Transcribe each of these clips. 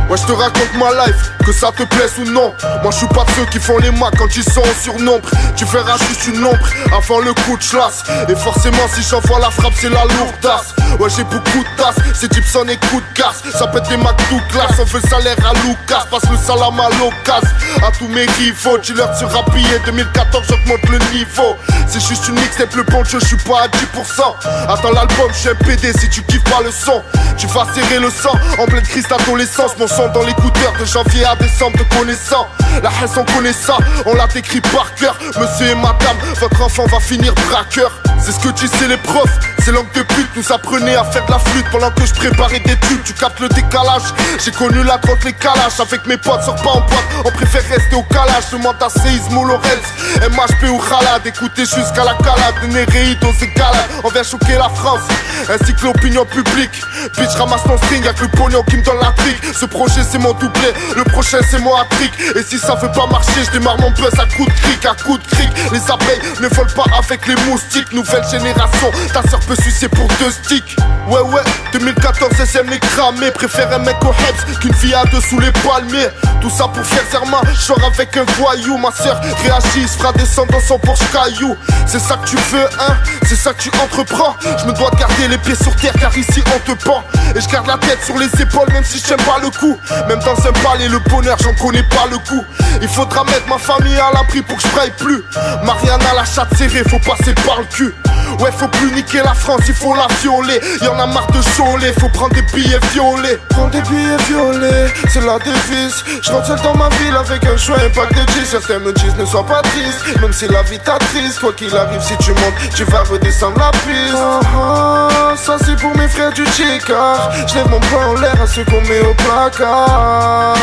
Ouais, je te raconte ma life, que ça te plaise ou non. Moi, je suis pas de ceux qui font les macs quand ils sont en surnombre. Tu verras juste une ombre avant le coup de chlasse. Et forcément, si j'envoie la frappe, c'est la lourdasse. Ouais, j'ai beaucoup de tasses, c'est Gibson et coup de casse. Ça pète les macs tout classe, on fait le salaire à Lucas. Passe le salam à l'occasion, à tous mes rivaux. Dealer sur Rapillé, 2014, j'augmente le niveau. C'est juste une mixtape, le bon jeu, je suis pas à 10%. Attends l'album, je suis un PD, si tu kiffes pas le son, tu vas serrer le sang, en pleine crise d'adolescence. Mon son dans l'écouteur, de janvier à décembre te connaissant. La haine on connaît ça, on l'a décrit par cœur. Monsieur et madame, votre enfant va finir braqueur. C'est ce que disaient les profs, ces langues de pute nous apprenaient à faire de la flûte pendant que je préparais des tubes. Tu captes le décalage, j'ai connu la drogue, les calages. Avec mes potes, sort pas en boîte, on préfère rester au calage. Demande à Seism ou Lorenz, MHP ou Khalad. Écoutez jusqu'à la calade, de Néréide aux écalades. On vient choquer la France, ainsi que l'opinion publique. Bitch, ramasse ton string avec le pognon qui me donne la trique. Ce projet c'est mon doublé, le prochain c'est mon hat-trick. Et si ça veut pas marcher, je démarre mon buzz à coup de cric, à coup de cric. Les abeilles ne volent pas avec les moustiques. Nouvelle génération, ta soeur peut sucer pour 2 sticks. Ouais, 2014, SM les cramés. Préfère un mec au Hebs qu'une fille à deux sous les palmiers. Tout ça pour faire serment, j'sors avec un voyou. Ma soeur réagit, se fera descendre dans son Porsche Caillou. C'est ça que tu veux, hein, c'est ça que tu entreprends. Je me dois de garder les pieds sur terre car ici on te pend. Et je garde la tête sur les épaules même si j'aime pas le coup. Même dans un palais le bonheur j'en connais pas le coup. Il faudra mettre ma famille à l'abri pour que je braille plus. Marianne à la chatte serrée, faut passer par le cul. Ouais, faut plus niquer la France, il faut la violer. Y'en a marre de choler, faut prendre des billets violets. Prendre des billets violets, c'est la devise. Je rentre seul dans ma ville avec un joint, un pack de G. Certains me disent ne sois pas triste, même si la vie t'attriste. Quoi qu'il arrive, si tu montes, tu vas redescendre la piste. Ça c'est pour mes frères du Chica. Je lève mon poing en l'air à ceux qu'on met au placard.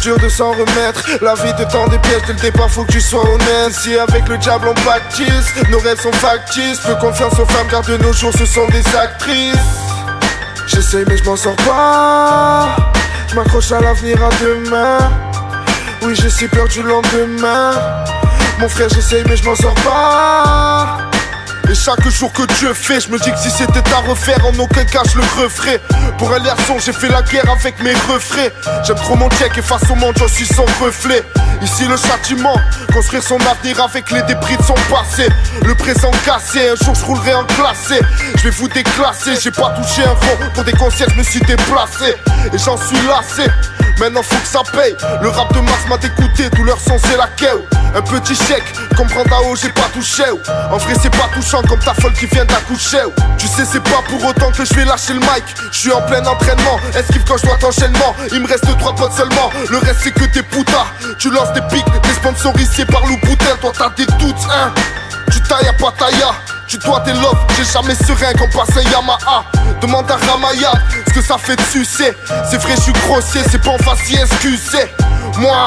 Dur de s'en remettre, la vie te tend des pièges. Dès le départ faut que tu sois honnête. Si avec le diable on baptise, nos rêves sont factices. Peu confiance aux femmes car de nos jours ce sont des actrices. J'essaye mais je m'en sors pas. Je m'accroche à l'avenir, à demain. Oui j'ai si peur du lendemain. Mon frère j'essaye mais je m'en sors pas. Et chaque jour que Dieu fait, je me dis que si c'était à refaire, en aucun cas je le referais. Pour un garçon, j'ai fait la guerre avec mes refrains. J'aime trop mon check et face au monde, j'en suis son reflet. Ici le châtiment, construire son avenir avec les débris de son passé. Le présent cassé, un jour je roulerai en classé. Je vais vous déclasser, j'ai pas touché un rond. Pour des concerts, je me suis déplacé. Et j'en suis lassé. Maintenant faut que ça paye. Le rap de Mars m'a dégoûté, tout leur son c'est la keo. Un petit chèque, comprendre à haut j'ai pas touché. En vrai c'est pas touchant comme ta folle qui vient d'accoucher. Tu sais c'est pas pour autant que je vais lâcher le mic. Je suis en plein entraînement, esquive quand je dois t'enchaînement. Il me reste 3 potes seulement, le reste c'est que des putas. Tu lances des pics, t'es sponsorisé par Louboutin. Toi t'as des doutes hein. Tu tailles à Pattaya, tu dois tes love, j'ai jamais serein qu'on passe un Yamaha. Demande à Ramaya ce que ça fait de sucer. C'est vrai je suis grossier, c'est pas en facile excuser. Moi,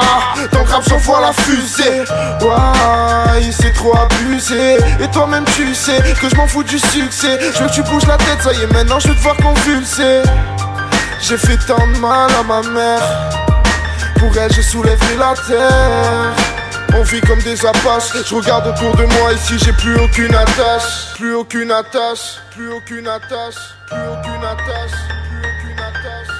dans le rap j'envoie la fusée. Ouais, c'est trop abusé. Et toi-même tu sais que je m'en fous du succès. Je veux que tu bouges la tête, ça y est maintenant je veux te voir convulser. J'ai fait tant de mal à ma mère. Pour elle je soulèverai la terre. On vit comme des apaches, je regarde autour de moi ici j'ai plus aucune attache. Plus aucune attache, plus aucune attache, plus aucune attache, plus aucune attache.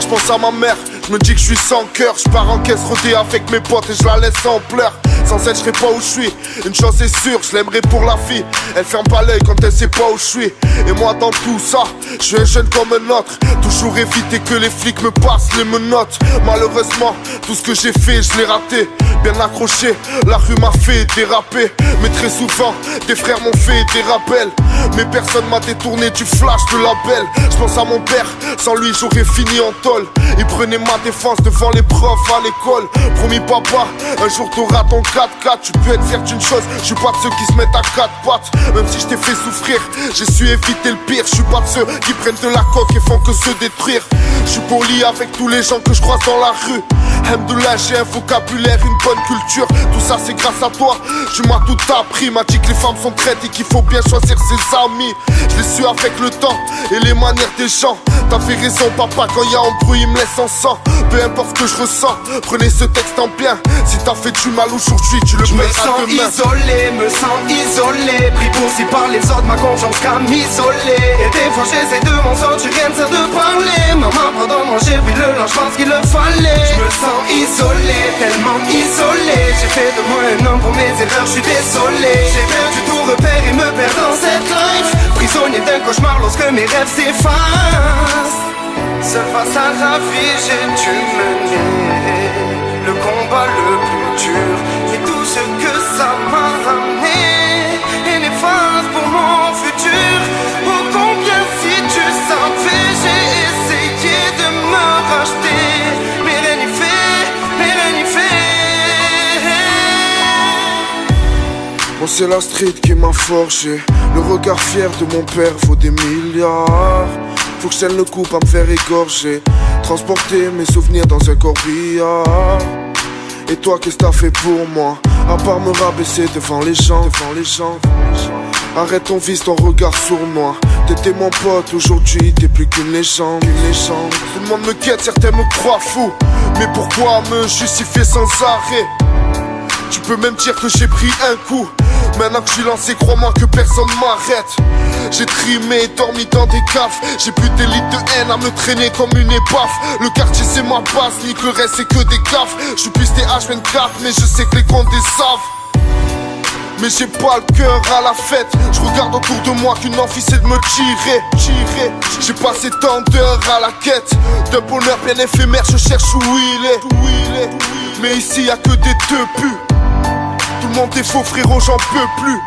Je pense à ma mère, je me dis que je suis sans cœur. Je pars en caisse rodée avec mes potes et je la laisse en pleurs. Sans elle je serais pas où je suis. Une chose est sûre, je l'aimerais pour la vie. Elle ferme pas l'œil quand elle sait pas où je suis. Et moi dans tout ça, je suis un jeune comme un autre. Toujours éviter que les flics me passent les menottes. Malheureusement, tout ce que j'ai fait, je l'ai raté. Bien accroché, la rue m'a fait déraper. Mais très souvent, des frères m'ont fait des rappels. Mais personne m'a détourné du flash de la belle. Je pense à mon père, sans lui j'aurais fini en tôle. Il prenait ma défense devant les profs à l'école. Promis papa, un jour t'auras ton 4x4. Tu peux être fier d'une chose, je suis pas de ceux qui se mettent à quatre pattes. Même si je t'ai fait souffrir, j'ai su éviter le pire. Je suis pas de ceux qui prennent de la coque et font que se détruire. Je suis poli avec tous les gens que je croise dans la rue. Hamdoullah, j'ai un vocabulaire, une bonne culture. Tout ça c'est grâce à toi, tu m'as tout appris. M'a dit que les femmes sont traites et qu'il faut bien choisir ses amis. Je l'ai su avec le temps et les manières des gens. T'as fait raison papa, quand y a embrouille il me laisse en sang. Peu importe ce que je ressens, prenez ce texte en bien. Si t'as fait du mal aujourd'hui, tu le paieras demain. Me sens isolé, pris pour si par les autres, ma confiance qu'à m'isoler. Et des fois j'essaie de m'en sortir, rien ne sert de parler. Maman pendant j'ai pris le linge, je pense qu'il le fallait. Je me sens isolé, tellement isolé. J'ai fait de moi un homme pour mes erreurs, je suis désolé. J'ai perdu tout repère et me perds dans cette life. Prisonnier d'un cauchemar lorsque mes rêves s'effacent. Seul face à la vie j'ai dû mener le combat le plus dur. Et tout ce que ça m'a ramené est néfaste pour mon futur. Oh combien si tu savais, j'ai essayé de me racheter. Mais rien n'y fait, mais rien n'y fait. Bon c'est la street qui m'a forgé. Le regard fier de mon père vaut des milliards. Faut que je tienne le coup à me faire égorger. Transporter mes souvenirs dans un corbillard. Et toi qu'est-ce que t'as fait pour moi? À part me rabaisser devant les gens, Arrête ton vice, ton regard sournois. T'étais mon pote, aujourd'hui t'es plus qu'une légende, Tout le monde me guette, certains me croient fou. Mais pourquoi me justifier sans arrêt? Tu peux même dire que j'ai pris un coup. Maintenant que je suis lancé, crois-moi que personne m'arrête. J'ai trimé et dormi dans des caves. J'ai plus d'élite de haine à me traîner comme une épave. Le quartier c'est ma base, nique le reste c'est que des gaffes. Je suis plus des H24 mais je sais que les comptes des savent. Mais j'ai pas le cœur à la fête. Je regarde autour de moi qu'une envie c'est de me tirer. J'ai passé tant d'heures à la quête d'un bonheur bien éphémère, je cherche où il est. Mais ici y'a que des deux pus. Tout le monde est faux frérot, j'en peux plus.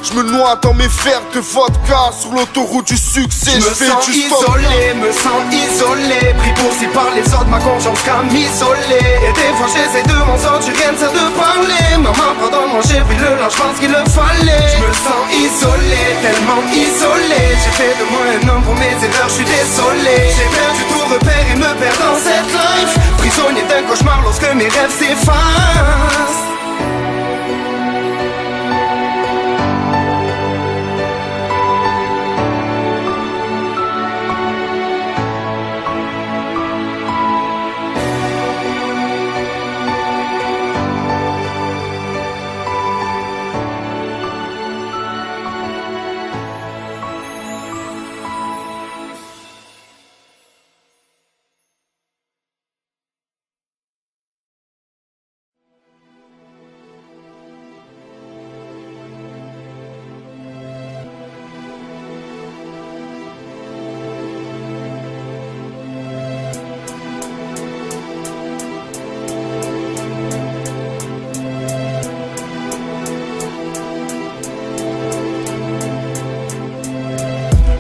Je me noie dans mes verres de vodka sur l'autoroute du succès. Je fais du isolé, me sens isolé, pris pour si par les autres, ma confiance qu'à m'isoler. Et des fois j'essaie de m'en sortir, rien ne sert de parler. Maman pardonne-moi, j'ai pris le linge, je pense qu'il le fallait. Je me sens isolé, tellement isolé. J'ai fait de moi un homme pour mes erreurs, je suis désolé. J'ai perdu tout repère et me perds dans cette life. Prisonnier d'un cauchemar lorsque mes rêves s'effacent.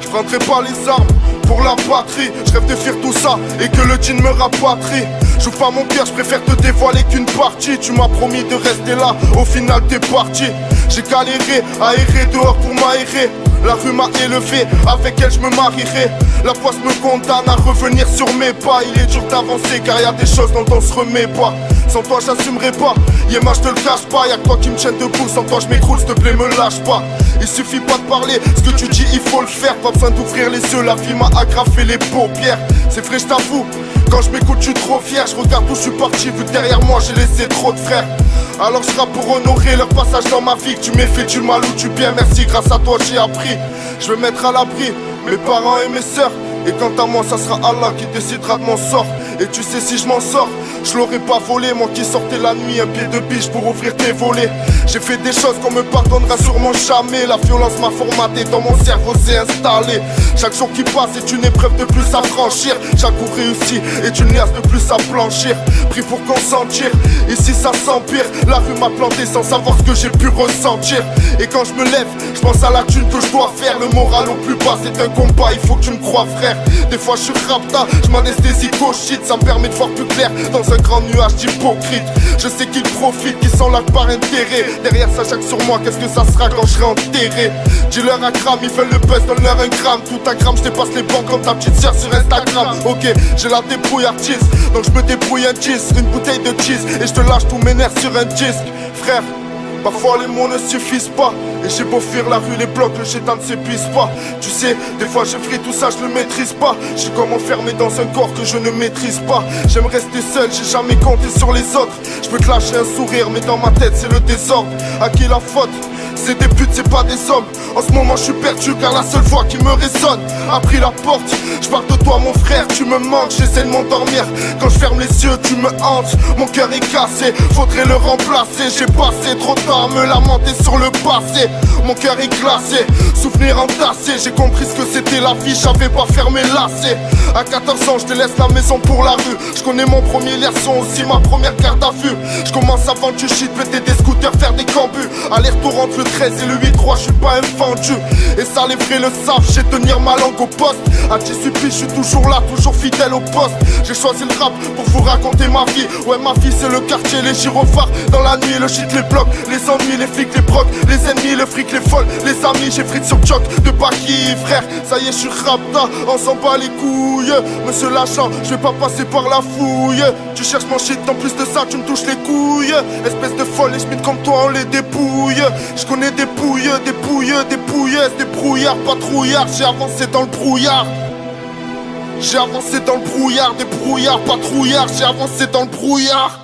Je prendrai pas les armes pour la patrie. Je rêve de faire tout ça et que le djinn me rapatrie. J'ouvre pas mon cœur, je préfère te dévoiler qu'une partie. Tu m'as promis de rester là, au final t'es parti. J'ai galéré, aéré dehors pour m'aérer. La rue m'a élevé, avec elle je me marierai. La poisse me condamne à revenir sur mes pas. Il est dur d'avancer car y a des choses dont on se remet pas. Sans toi j'assumerai pas, Yéma je te le cache pas. Y'a que toi qui me tienne debout, sans toi je m'écroule, s'il te plaît me lâche pas. Il suffit pas de parler, ce que tu dis il faut le faire. Pas besoin d'ouvrir les yeux, la vie m'a agrafé les paupières. C'est vrai je t'avoue, quand je m'écoute je suis trop fier. Je regarde où je suis parti, vu que derrière moi j'ai laissé trop de frères. Alors je rappe pour honorer leur passage dans ma vie. Que tu m'aies fait du mal ou du bien, merci, grâce à toi j'ai appris. Je vais mettre à l'abri mes parents et mes sœurs. Et quant à moi ça sera Allah qui décidera de mon sort. Et tu sais si je m'en sors, je l'aurais pas volé. Moi qui sortais la nuit, un pied de biche pour ouvrir tes volets. J'ai fait des choses qu'on me pardonnera sûrement jamais. La violence m'a formaté, dans mon cerveau s'est installé. Chaque jour qui passe est une épreuve de plus à franchir. Chaque coup réussi est une liasse de plus à blanchir. Pris pour consentir, ici ça s'empire. La rue m'a planté sans savoir ce que j'ai pu ressentir. Et quand je me lève, je pense à la thune que je dois faire. Le moral au plus bas c'est un combat, il faut que tu me crois frère. Des fois je suis rapta, je m'anesthésie qu'au shit. Ça me permet de voir plus clair dans un grand nuage d'hypocrite. Je sais qu'ils profitent, qu'ils sont là par intérêt. Derrière ça chaque sur moi, qu'est-ce que ça sera quand je serai enterré. Dis-leur un gramme, ils veulent le buzz, donne-leur un gramme. Tout un gramme, je dépasse les banques comme ta petite sœur sur Instagram. Ok, j'ai la débrouille artiste, donc je me débrouille un 10, une bouteille de cheese et je te lâche tous mes nerfs sur un disque. Frère, parfois les mots ne suffisent pas. Et j'ai beau fuir la rue, les blocs, le chétan ne s'épuise pas. Tu sais, des fois je fris tout ça, je le maîtrise pas. Je suis comme enfermé dans un corps que je ne maîtrise pas. J'aime rester seul, j'ai jamais compté sur les autres. Je peux te lâcher un sourire, mais dans ma tête c'est le désordre. À qui la faute? C'est des putes, c'est pas des hommes. En ce moment je suis perdu car la seule voix qui me résonne a pris la porte. Je parle de toi mon frère, tu me manques, j'essaie de m'endormir. Quand je ferme les yeux tu me hantes. Mon cœur est cassé, faudrait le remplacer. J'ai passé trop de temps à me lamenter sur le passé. Mon cœur est glacé, souvenir entassé. J'ai compris ce que c'était la vie, j'avais pas fermé lacet. À 14 ans je délaisse la maison pour la rue. Je connais mon premier leçon, aussi ma première garde à vue. Je commence à vendre du shit, péter des scooters, faire des cambus. Aller-retour entre le 13 et le 8-3, je suis pas un vendu. Et ça les vrais le savent, j'ai tenir ma langue au poste. À Tissupi, je suis toujours là, toujours fidèle au poste. J'ai choisi le rap pour vous raconter ma vie. Ouais ma vie c'est le quartier, les gyrophares dans la nuit, le shit, les blocs, les ennuis, les flics, les brocs, les ennemis, le fric, les folles, les amis. J'ai frites sur choc de Baki, frère. Ça y est, je suis rapta, on s'en bat les couilles. Monsieur l'agent, je vais pas passer par la fouille. Tu cherches mon shit, en plus de ça tu me touches les couilles. Espèce de folle, les schmitt comme toi on les dépouille. Je connais des pouilleux, des pouilleux, des pouilleuses, des brouillards, patrouillards. J'ai avancé dans le brouillard. J'ai avancé dans le brouillard, des brouillards, patrouillards. J'ai avancé dans le brouillard.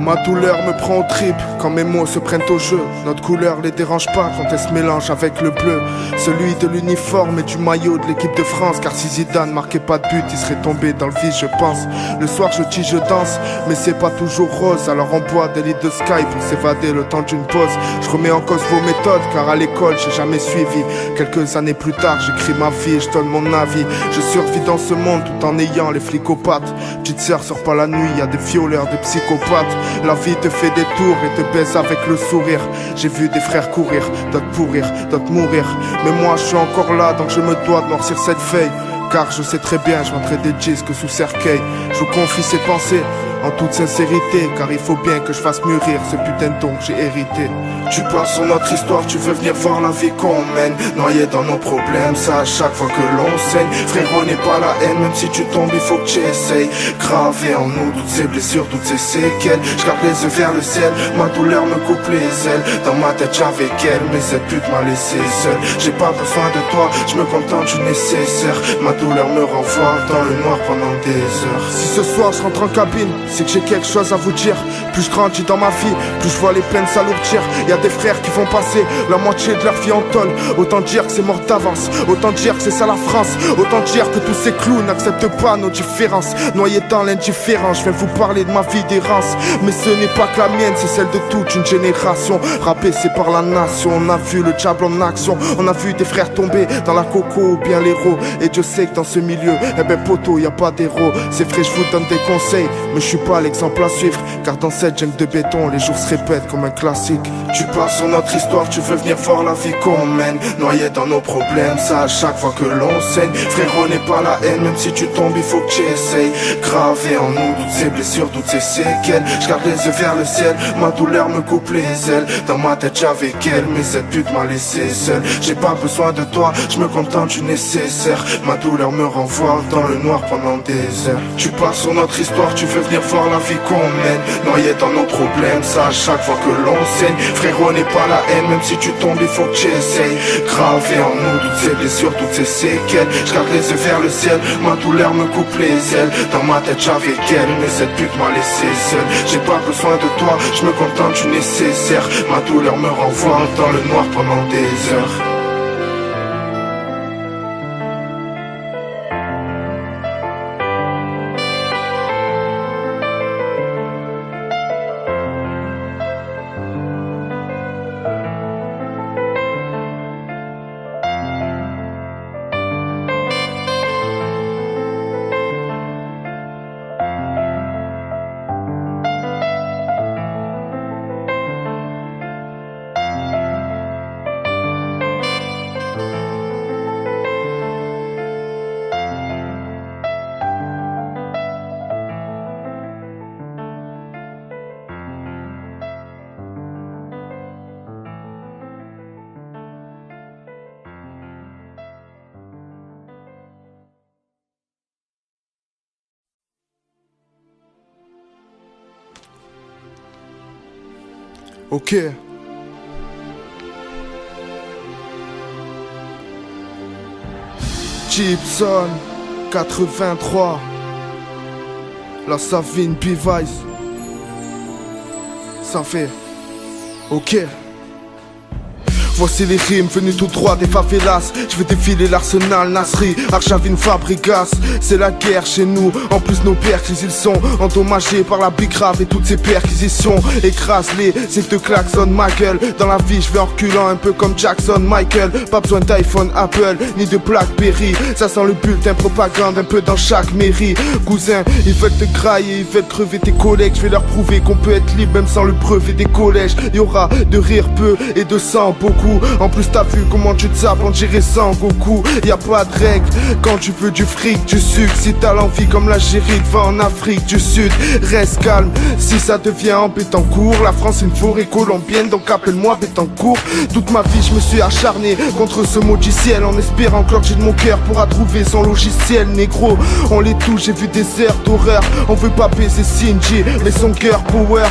Ma douleur me prend au trip quand mes mots se prennent au jeu. Notre couleur les dérange pas quand elle se mélange avec le bleu. Celui de l'uniforme et du maillot de l'équipe de France. Car si Zidane marquait pas de but, il serait tombé dans le vide je pense. Le soir je tisse, je danse, mais c'est pas toujours rose. Alors on boit des litres de Sky pour s'évader le temps d'une pause. Je remets en cause vos méthodes car à l'école j'ai jamais suivi. Quelques années plus tard j'écris ma vie et je donne mon avis. Je survis dans ce monde tout en ayant les flics aux pattes. Petite sœur sort pas la nuit, y a des violeurs, des psychopathes. La vie te fait des tours et te baise avec le sourire. J'ai vu des frères courir, d'autres pourrir, d'autres mourir. Mais moi je suis encore là donc je me dois de noircir cette feuille. Car je sais très bien, je rentrais des disques sous cercueil. Je vous confie ces pensées en toute sincérité, car il faut bien que je fasse mûrir ce putain de don que j'ai hérité. Tu parles sur notre histoire, tu veux venir voir la vie qu'on mène. Noyé dans nos problèmes, ça à chaque fois que l'on saigne. Frérot n'est pas la haine, même si tu tombes il faut que tu essayes. Gravé en nous toutes ces blessures, toutes ces séquelles. Je garde les yeux vers le ciel, ma douleur me coupe les ailes. Dans ma tête j'avais qu'elle, mais cette pute m'a laissé seul. J'ai pas besoin de toi, je me contente du nécessaire. Ma douleur me renvoie dans le noir pendant des heures. Si ce soir je rentre en cabine, c'est que j'ai quelque chose à vous dire. Plus je grandis dans ma vie, plus je vois les peines s'alourdir. Y'a des frères qui vont passer la moitié de leur vie en tôle. Autant dire que c'est mort d'avance, autant dire que c'est ça la France. Autant dire que tous ces clous n'acceptent pas nos différences. Noyé dans l'indifférence, je viens vous parler de ma vie d'errance. Mais ce n'est pas que la mienne, c'est celle de toute une génération. Rabaissée par la nation, on a vu le diable en action. On a vu des frères tomber dans la coco ou bien l'héros. Et Dieu sait que vivre dans ce milieu. Eh ben poto, y a pas d'héros. C'est vrai, je vous donne des conseils, mais je suis pas l'exemple à suivre. Car dans cette jungle de béton, les jours se répètent comme un classique. Tu parles sur notre histoire, tu veux venir voir la vie qu'on mène. Noyé dans nos problèmes, ça à chaque fois que l'on saigne. Frérot, n'est pas la haine, même si tu tombes, il faut que tu essayes. Gravé en nous, toutes ces blessures, toutes ces séquelles. Je garde les yeux vers le ciel, ma douleur me coupe les ailes. Dans ma tête j'avais qu'elle, mais cette pute m'a laissé seul. J'ai pas besoin de toi, je me contente du nécessaire. Ma douleur me renvoie dans le noir pendant des heures. Tu parles sur notre histoire, tu veux venir voir la vie qu'on mène. Noyé dans nos problèmes, ça à chaque fois que l'on saigne. Frérot, n'est pas la haine, même si tu tombes, il faut que tu essayes. Gravé en nous, toutes ces blessures, toutes ces séquelles. Je garde les yeux vers le ciel, ma douleur me coupe les ailes. Dans ma tête j'avais qu'elle, mais cette pute m'a laissé seul. J'ai pas besoin de toi, je me contente du nécessaire. Ma douleur me renvoie dans le noir pendant des heures. Ok. Gibson 83. La Savine Bevice. Ça fait. Ok. Voici les rimes venues tout droit des favelas. Je vais défiler l'arsenal Nasri, Archavine Fabregas. C'est la guerre chez nous, en plus nos pères ils sont endommagés par la big grave et toutes ces perquisitions. Écrase-les, c'est que te klaxonne ma gueule. Dans la vie je vais en reculant un peu comme Jackson Michael. Pas besoin d'iPhone Apple, ni de Blackberry. Ça sent le bulletin propagande un peu dans chaque mairie. Cousin, ils veulent te grailler, ils veulent crever tes collègues. Je vais leur prouver qu'on peut être libre même sans le brevet des collèges. Y aura de rire peu et de sang beaucoup. En plus t'as vu comment tu te sapes en gérer sans Goku. Y'a pas de règle quand tu veux du fric, du sucre. Si t'as l'envie comme l'Algérie, va en Afrique du Sud. Reste calme si ça devient en Bétancourt. La France est une forêt colombienne donc appelle-moi Bétancourt. Toute ma vie je me suis acharné contre ce maudit ciel, en espérant que l'orgie de mon cœur pourra trouver son logiciel. Négro, on les touche, j'ai vu des heures d'horreur. On veut pas baiser Sinji mais son girl power.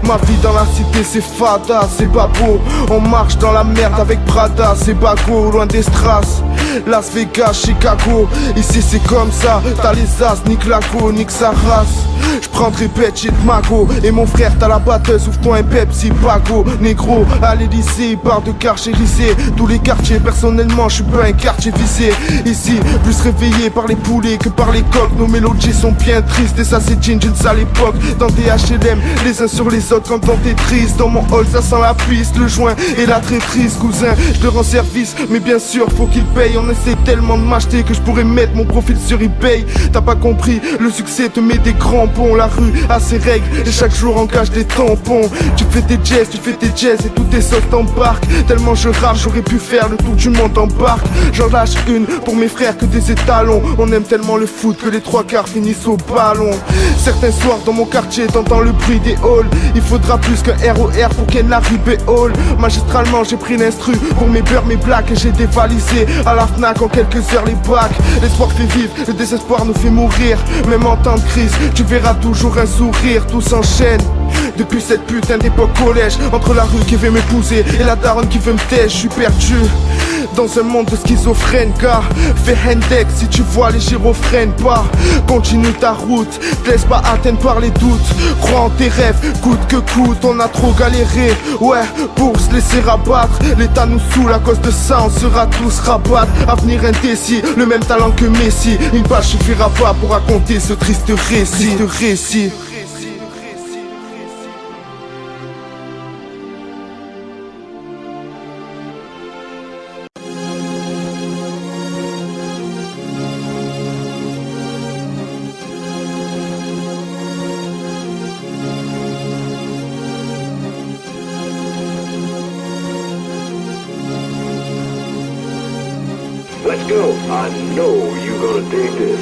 Ma vie dans la cité c'est fada, c'est pas beau. On marche dans la merde avec Prada, c'est bago, loin des strass. Las Vegas, Chicago, ici c'est comme ça. T'as les as, nique la go, nique sa race. J'prendrai Petchit Mago et mon frère t'as la batteuse, ouvre-toi un Pepsi Pago. Négro, à l'Élysée, il part de carchérisé. Tous les quartiers, personnellement, je suis pas un quartier visé. Ici, plus réveillé par les poulets que par les coqs. Nos mélodies sont bien tristes et ça c'est d'une sale époque. Dans des HLM, les uns sur les autres quand on t'es triste. Dans mon hall, ça sent la piste, le joint et la traîtrise. Cousin, je te rends service, mais bien sûr, faut qu'il paye. On essaie tellement de m'acheter que je pourrais mettre mon profil sur eBay. T'as pas compris, le succès te met des crampons. La rue a ses règles et chaque jour engage des tampons. Tu fais tes jazz et tous tes sauts t'embarquent. Tellement je rame, j'aurais pu faire le tour du monde en barque. J'en lâche une pour mes frères que des étalons. On aime tellement le foot que les trois quarts finissent au ballon. Certains soirs dans mon quartier t'entends le bruit des halls. Il faudra plus qu'un ROR pour qu'elle arrive hall. Magistralement j'ai pris l'instru pour mes beurres, mes blagues. Et j'ai dévalisé à la Fnac en quelques heures les bacs. L'espoir fait vivre, le désespoir nous fait mourir. Même en temps de crise, tu verras toujours un sourire. Tout s'enchaîne depuis cette putain d'époque collège. Entre la rue qui veut m'épouser et la daronne qui veut me taire, je suis perdu dans un monde de schizophrène. Car fais Hendek si tu vois les gyrofrènes pas. Continue ta route, te laisse pas atteindre par les doutes. Crois en tes rêves, coûte que coûte. On a trop galéré, ouais, pour se laisser rabattre. L'état nous saoule, à cause de ça on sera tous rabattre. Avenir indécis, le même talent que Messi. Une page suffira pas pour raconter ce triste récit. go. I know you're gonna dig this.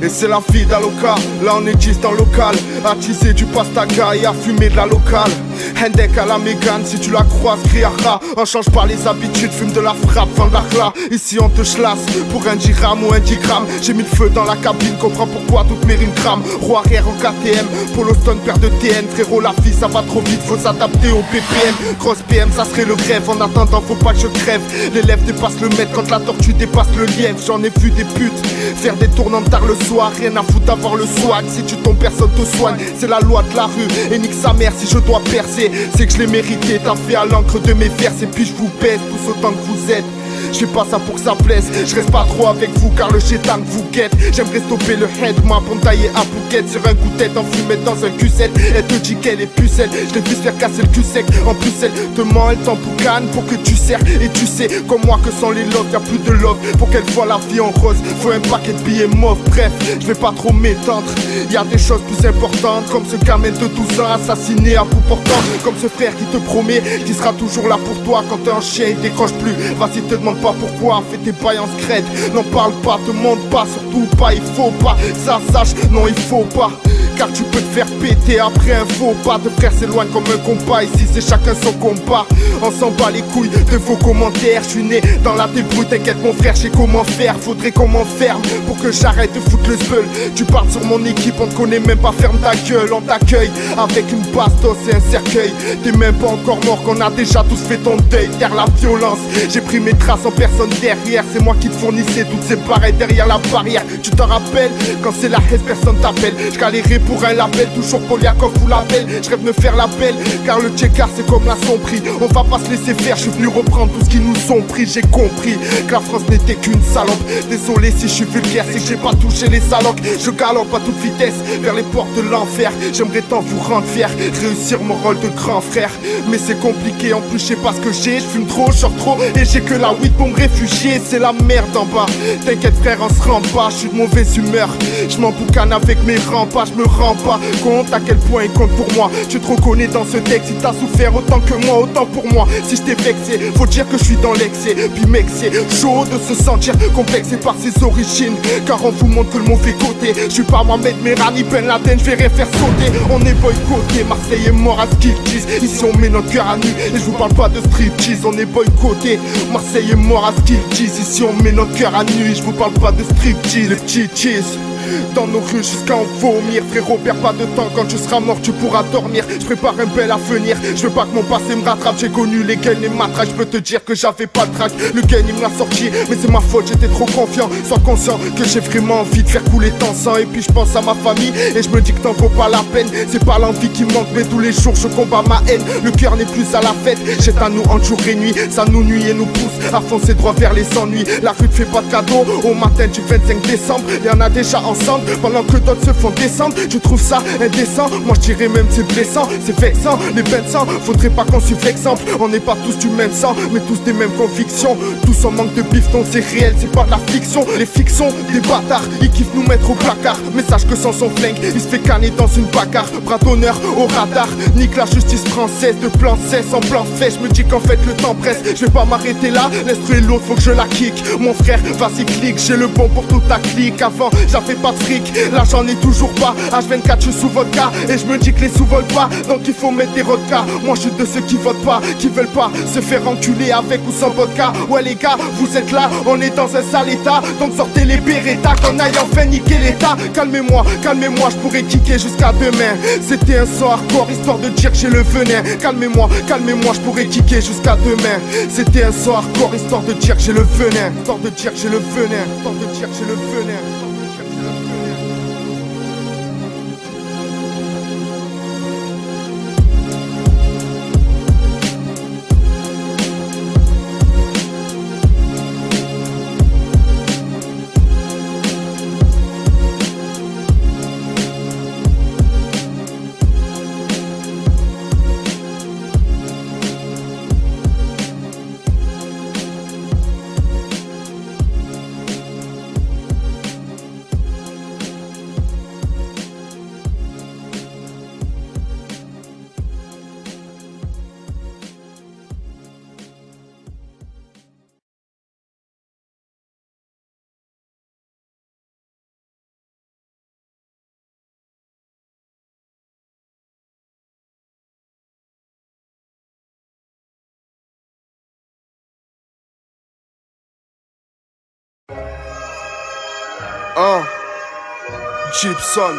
Et c'est la vie d'Aloca, là on est 10 dans le local. À tisser du pastaga et à fumer de la locale. Hendek à la Mégane, si tu la croises, crie à rat. On change pas les habitudes, fume de la frappe, vend de la cla. Ici on te chlasse, pour un 10 grammes ou un 10 grammes. J'ai mis le feu dans la cabine, comprends pourquoi toutes mes rimes crament. Roue arrière en KTM, Polo Stone, paire de TN. Frérot la vie ça va trop vite, faut s'adapter au PPM. Grosse PM, ça serait le rêve, en attendant faut pas que je crève. L'élève dépasse le maître quand la tortue dépasse le lièvre. J'en ai vu des putes, faire des tournants tard le soir. Rien à foutre d'avoir le swag, si tu tombes personne te soigne. C'est la loi de la rue, et nique sa mère si je dois percer. C'est que je l'ai mérité, t'as fait à l'encre de mes vers. Et puis je vous baisse tous autant que vous êtes. Je fais pas ça pour que ça blesse, je reste pas trop avec vous car le chétan vous guette. J'aimerais stopper le head, moi pour me tailler à bouquette. Sur un coup de tête enfumé dans un cul-7. Elle te dit qu'elle est pucelle, je l'ai vu se faire casser le cul sec. En plus elle te ment, elle t'emboucane pour que tu sers. Et tu sais comme moi que sans les love y'a plus de love. Pour qu'elle voit la vie en rose, faut un paquet de billets mauve. Bref, je vais pas trop m'étendre, y'a des choses plus importantes. Comme ce gamin de 12 ans assassiné à bout portant. Comme ce frère qui te promet qu'il sera toujours là pour toi. Quand t'es un chien il décroche plus, vas-y te demande pas pourquoi, fais tes bails en secret. N'en parle pas, te montre pas, surtout pas, il faut pas. Ça sache, non il faut pas. Car tu peux te faire péter après un faux pas. De frères s'éloignent comme un compas, ici c'est chacun son combat. On s'en bat les couilles de vos commentaires. Je suis né dans la débrouille, t'inquiète mon frère, j'ai comment faire. Faudrait qu'on m'enferme pour que j'arrête de foutre le seul. Tu parles sur mon équipe, on te connaît même pas, ferme ta gueule. On t'accueille avec une bastos et un cercueil. T'es même pas encore mort, qu'on a déjà tous fait ton deuil. Derrière la violence, j'ai pris mes traces en personne derrière. C'est moi qui te fournissais toutes ces barrettes derrière la barrière. Tu t'en rappelles, quand c'est la haine personne t'appelle. Je galérais pour un label, toujours Poliakov ou label. Je rêve de me faire la belle, car le tchékar c'est comme la sombrie. On va pas se laisser faire, je suis venu reprendre tout ce qui nous ont pris. J'ai compris que la France n'était qu'une salope. Désolé si je suis vulgaire, c'est que j'ai pas touché les salocs. Je galope à toute vitesse vers les portes de l'enfer. J'aimerais tant vous rendre fier, réussir mon rôle de grand frère. Mais c'est compliqué, en plus je sais pas ce que j'ai. Je fume trop, je sors trop et j'ai que la weed pour me réfugier. C'est la merde en bas, t'inquiète frère on se rend pas. Je suis de mauvaise humeur, je m'emboucane avec mes remparts. Je me rends pas compte à quel point il compte pour moi. Tu te reconnais dans ce texte, si t'as souffert autant que moi, autant pour moi. Si je t'ai vexé, faut dire que je suis dans l'excès. Puis mec c'est chaud de se sentir complexé par ses origines, car on vous montre que le mauvais côté. Je suis pas Mohamed Merani, Ben Laden, je vais faire sauter. On est boycotté, Marseille est mort à ce qu'ils disent. Ici on met notre cœur à nu, et je vous parle pas de striptease. On est boycotté, Marseille est mort à ce qu'ils disent. Ici on met notre cœur à nu, et je vous parle pas de striptease. Les petits cheese dans nos rues jusqu'à en vomir. Frérot, perds pas de temps, quand tu seras mort tu pourras dormir. Je prépare un bel avenir, je veux pas que mon passé me rattrape. J'ai connu les gains, les matraques, je peux te dire que j'avais pas de trac. Le gain il me l'a sorti, mais c'est ma faute, j'étais trop confiant. Sois conscient que j'ai vraiment envie de faire couler ton sang. Et puis je pense à ma famille, et je me dis que t'en vaut pas la peine. C'est pas l'envie qui me manque, mais tous les jours je combats ma haine. Le cœur n'est plus à la fête, c'est à nous en jour et nuit. Ça nous nuit et nous pousse à foncer droit vers les ennuis. La rue te fait pas de cadeaux, au matin du 25 décembre. Y'en a déjà ensemble, pendant que d'autres se font descendre. Je trouve ça indécent, moi je dirais même c'est blessant. C'est vexant, les bains de sang, faudrait pas qu'on suive l'exemple. On n'est pas tous du même sang, mais tous des mêmes convictions. Tous en manque de bifton, c'est réel, c'est pas de la fiction. Les fictions, des bâtards, ils kiffent nous mettre au placard. Mais sache que sans son flingue, il se fait canner dans une bagarre. Bras d'honneur au radar, nique la justice française. De plan cesse en plan fait, je me dis qu'en fait le temps presse. Je vais pas m'arrêter là, laisse-le l'autre, faut que je la kick. Mon frère, vas-y clique, j'ai le bon pour toute ta clique. Avant, j'avais pas de fric, là j'en ai toujours pas. H24 je suis sous vodka, et je me dis que les sous volent pas. Donc il faut mettre des rodkas. Moi je suis de ceux qui votent pas, qui veulent pas se faire enculer avec ou sans vodka. Ouais les gars, vous êtes là, on est dans un sale état. Donc sortez les Beretta, qu'on aille enfin niquer l'état. Calmez-moi, calmez-moi, je pourrais kicker jusqu'à demain. C'était un son hardcore, histoire de dire que j'ai le venin. Calmez-moi, calmez-moi, je pourrais kicker jusqu'à demain. C'était un son hardcore, histoire de dire que j'ai le venin. Histoire de dire que j'ai le venin. Histoire de dire que j'ai le venin. Gibson.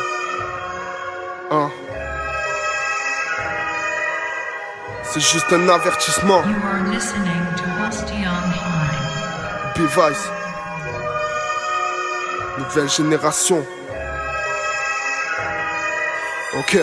C'est juste un avertissement. You are listening to Husty on High. B-Vice. Nouvelle génération. Ok.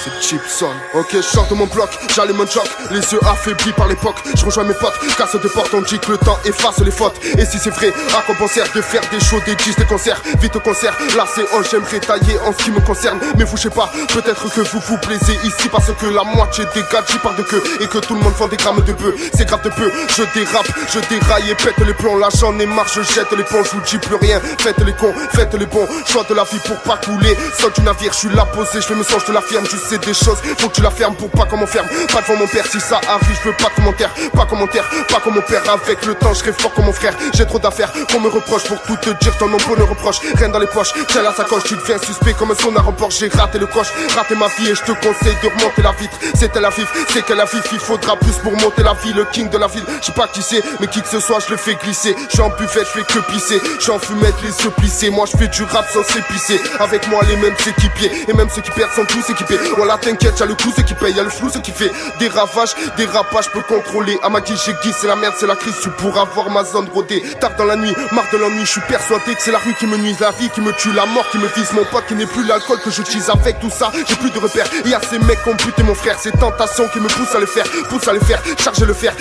C'est Gibson. Ok, je sors de mon bloc, j'allume un jock, les yeux affaiblis par l'époque. Je rejoins mes potes, casse des portes, on dit que le temps efface les fautes. Et si c'est vrai, à quoi on sert de faire des shows, des disques, des concerts, vite au concert. Là c'est on, j'aimerais tailler en ce qui me concerne. Mais vous, je sais pas, peut-être que vous vous plaisez ici parce que la moitié des gars j'y parle de queue et que tout le monde vend des grammes de bœuf. C'est grave de peu, je dérape, je déraille et pète les plombs. Là j'en ai marre, je jette les ponts, je vous dis plus rien. Faites les cons, faites les bons, choix de la vie pour pas couler. Saute du navire, je suis là posé, je fais me songe de la firme, je sais des choses, faut que tu la fermes pour pas qu'on m'enferme. Pas devant mon père, si ça arrive, je veux pas de commentaire. Pas commentaire, pas comme mon père. Avec le temps, je serai fort comme mon frère. J'ai trop d'affaires qu'on me reproche. Pour tout te dire, ton nom pour le reproche. Rien dans les poches, tiens la sacoche. Tu deviens suspect comme un sonar en Porsche. J'ai raté le coche, raté ma vie et je te conseille de remonter la vitre. C'est Tel Aviv, c'est Tel Aviv. Il faudra plus pour monter la vie. Le king de la ville, je sais pas qui c'est, mais qui que ce soit, je le fais glisser. Je suis en buvette, je fais que pisser. Je suis en fumette, les yeux plissés. Moi, je fais du rap sans s'épicer. Avec moi, les mêmes équipiers. Et même ceux qui perdent sont tous équipés. Voilà, t'inquiète, y'a le coup, ceux qui payent, y'a le flou, ceux qui fait des ravages, des rapages, peux contrôler. À ma guise, j'ai guise, c'est la merde, c'est la crise, tu pourras voir ma zone rodée. Tard dans la nuit, marre de l'ennui, je suis persuadé que c'est la rue qui me nuise, la vie qui me tue, la mort qui me vise, mon pote qui n'est plus l'alcool que j'utilise. Avec tout ça, j'ai plus de repères. Et y'a ces mecs qui ont buté mon frère, ces tentations qui me poussent à le faire, charger le fer,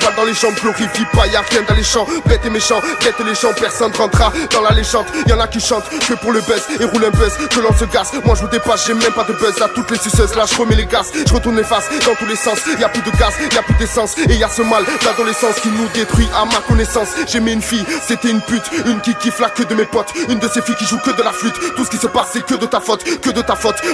balle dans les jambes, glorifie pas, y'a rien dans les champs, bête et méchant, bête les champs, personne rentrera dans la légende. Y'en a qui chantent que pour le buzz et roule un buzz, que l'on se gasse. Moi je vous dépasse, j'ai même pas de buzz. À toutes les suceuses, là je remets les gaz, je retourne les faces dans tous les sens. Y'a plus de gaz, y'a plus d'essence, et y'a ce mal d'adolescence qui nous détruit à ma connaissance. J'aimais une fille, c'était une pute, une qui kiffe la queue de mes potes, une de ces filles qui joue que de la flûte. Tout ce qui se passe c'est que de ta faute,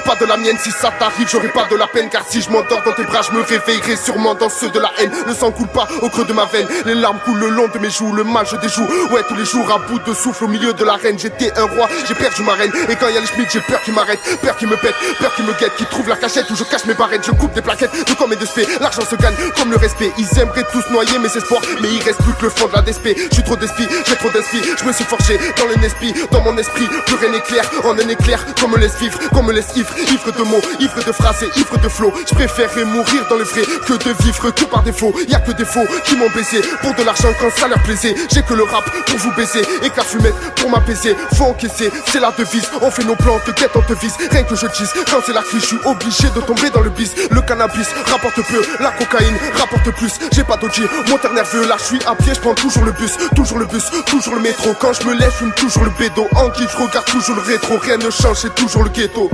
pas de la mienne. Si ça t'arrive, j'aurai pas de la peine, car si je m'endors dans tes bras, je me réveillerai sûrement dans ceux de la haine. Le sang coule pas au creux de ma veine, les larmes coulent le long de mes joues, le mal je déjoue. Ouais, tous les jours à bout de souffle au milieu de l'arène, j'étais un roi, j'ai perdu ma reine. Et quand y'a les schmitts, j'ai peur qu'ils m'arrêtent, peur qu'ils me pètent, peur qu'ils me guettent, qu'ils trouvent la cachette où je cache mes barrettes. Je coupe des plaquettes de com et de spé, l'argent se gagne comme le respect. Ils aimeraient tous noyer mes espoirs, mais il reste plus que le fond de la DSP. Je suis trop d'esprit, j'ai trop d'esprit, je me suis forgé dans le Nespi, dans mon esprit, plus rien n'est clair, en un éclair, qu'on me laisse vivre, qu'on me laisse ivre, ivre de mots, ivre de phrases et ivre de flots. Je préférerais mourir dans le vrai que de vivre que par défaut. Y'a que des faux qui m'ont baisé pour de l'argent quand ça leur plaisait. J'ai que le rap pour vous baiser et que la fumette pour m'apaiser. Faut encaisser, c'est la devise, on fait nos plans, te guette, on te vise. Rien que je dise, quand c'est la crise, je suis obligé de tomber dans le bis. Le cannabis rapporte peu, la cocaïne rapporte plus. J'ai pas d'OG, moteur nerveux, là je suis à pied, je prends toujours le bus, toujours le métro. Quand je me lève, je fume toujours le bédo. En guide, je regarde toujours le rétro, rien ne change, c'est toujours le ghetto.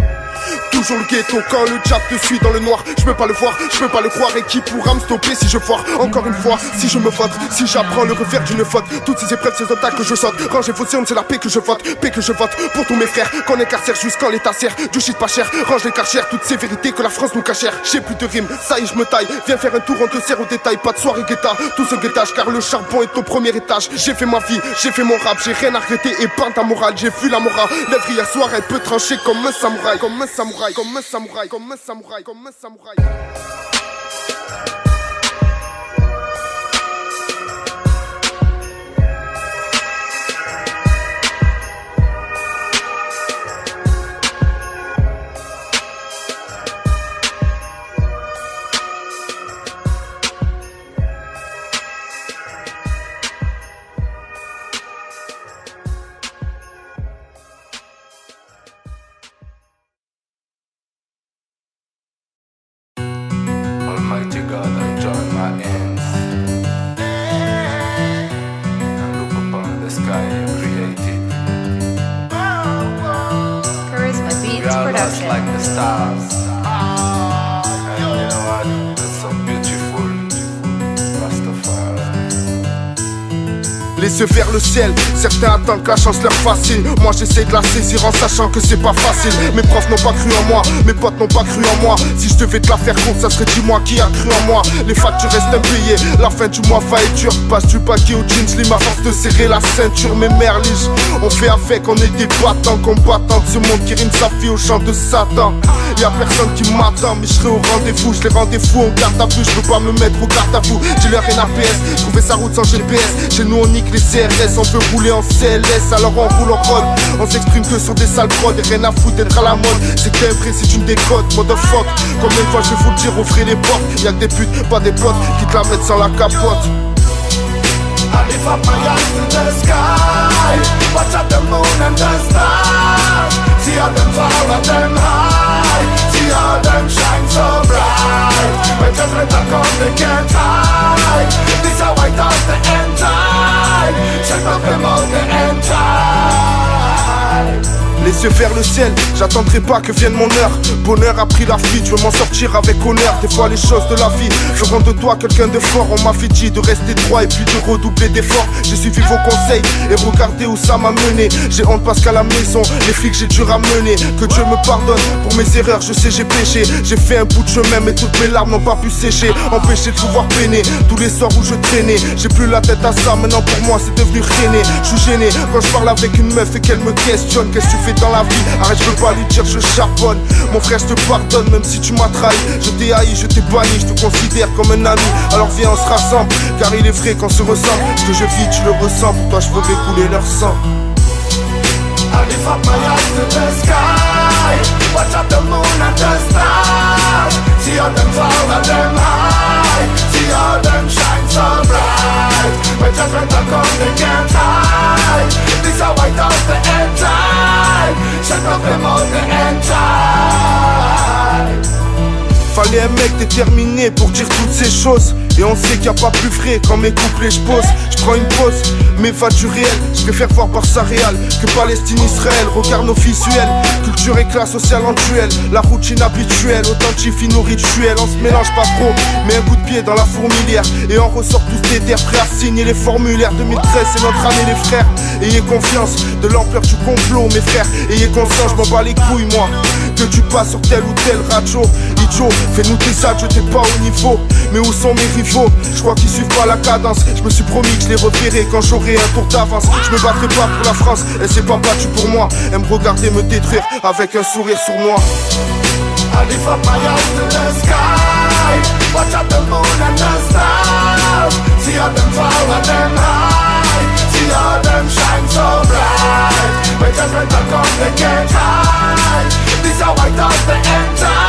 Toujours le ghetto, quand le diable te suit dans le noir, je peux pas le voir, je peux pas le croire. Et qui pourra me stopper si je foire? Encore une fois, si je me vote, si j'apprends le revers d'une faute. Toutes ces épreuves, ces obstacles que je saute. Rangez vos urnes, c'est la paix que je vote. Paix que je vote pour tous mes frères, qu'on incarcère jusqu'en l'état serre. Du shit pas cher, range les carchères, toutes ces vérités que la France nous cachère. J'ai plus de rimes, ça y est je me taille. Viens faire un tour, on te sert au détail. Pas de soirée guetta, tout ce guettage, car le charbon est au premier étage. J'ai fait ma vie, j'ai fait mon rap, j'ai rien à regretter et peint ta morale. J'ai vu la morale, l'œuvre hier soir elle peut trancher comme un samouraï, comme un samouraï, comme un samouraï, comme un samouraï, comme un samouraï. Almighty God, I join my hands and look upon the sky you created. Charisma We Beats are lost Production. like the stars. And you know what? That's so beautiful. Rastafari. Les yeux vers le ciel, certains attendent que la chance leur fascine. Moi j'essaie de la saisir en sachant que c'est pas facile. Mes profs n'ont pas cru en moi, mes potes n'ont pas cru en moi. Si je devais te la faire compte, ça serait dis-moi qui a cru en moi. Les factures restent impayées, la fin du mois va être dure. Passe du paquet au jeans slim à force de serrer la ceinture. Mes merliges, on fait avec, on est des battants combattants de ce monde qui rime sa vie au chant de Satan. Y'a personne qui m'attend, mais je serai au rendez-vous. Je les rendez-vous en garde à vue, je peux pas me mettre au garde à vous. J'ai leur NAPS, trouver sa route sans GPS. Chez nous on nique les les CRS, on veut rouler en CLS, alors on roule en road. On s'exprime que sur des sales prods, et rien à foutre d'être à la mode. C'est qu'un vrai, c'est une décote, motherfuck. Combien de fois je vais vous le dire, ouvrez les portes. Y'a que des putes, pas des potes, qui te la mettent sans la capote. I lift up my eyes to the sky, watch out the moon and the stars. See all them far and them high, see all them shine so bright. When judgment are come, they can't hide. This is how I thought the end time. Shut up them all the end time. Les yeux vers le ciel, j'attendrai pas que vienne mon heure. Bonheur a pris la fuite, je veux m'en sortir avec honneur. Des fois les choses de la vie feront de toi quelqu'un de fort. On m'a fait dit de rester droit et puis de redoubler d'efforts. J'ai suivi vos conseils et regardez où ça m'a mené. J'ai honte parce qu'à la maison, les flics j'ai dû ramener. Que Dieu me pardonne pour mes erreurs, je sais j'ai péché. J'ai fait un bout de chemin mais toutes mes larmes n'ont pas pu sécher. Empêché de pouvoir peiner, tous les soirs où je traînais. J'ai plus la tête à ça, maintenant pour moi c'est devenu rené. Je suis gêné quand je parle avec une meuf et qu'elle me questionne. Qu'est-ce que tu fais dans la vie? Arrête, je veux pas lui dire je charbonne. Mon frère je te pardonne même si tu m'as trahi. Je t'ai haï, je t'ai banni, je te considère comme un ami. Alors viens on se rassemble, car il est vrai qu'on se ressemble. Ce que je vis tu le ressens, pour toi je veux couler leur sang. I lift up my eyes to the sky, watch out the moon and the stars. See all them far and them high, see all them shine so bright. When judgment are come, they can't hide. This is how I thought the end time. Shut up them all the end time. Fallait un mec déterminé pour dire toutes ces choses. Et on sait qu'il n'y a pas plus vrai quand mes couplets je pose. Je prends une pause, mais va du réel. Je préfère voir Barça Real que Palestine-Israël. Regarde nos visuels, culture et classe sociale en duel. La routine habituelle, authentifie nos rituels. On se mélange pas trop, mais un coup de pied dans la fourmilière. Et on ressort tous des terres prêts à signer les formulaires. 2013 c'est notre année les frères. Ayez confiance de l'ampleur du complot mes frères. Ayez conscience, je m'en bats les couilles moi. Que tu passes sur tel ou tel radio. Idiot, fais-nous tes adieux, t'es pas au niveau. Mais où sont mes rivaux? Je crois qu'ils suivent pas la cadence. Je me suis promis que je les reverrai quand j'aurai un tour d'avance. Je me battrai pas pour la France, elle s'est pas battue pour moi. Elle me regarder me détruire avec un sourire sournois. I lift up my eyes to the sky, watch out the moon and the stars. See all them far and them high, see all them shine so bright. When judgment are come, they can't hide. This is how I thought the end time.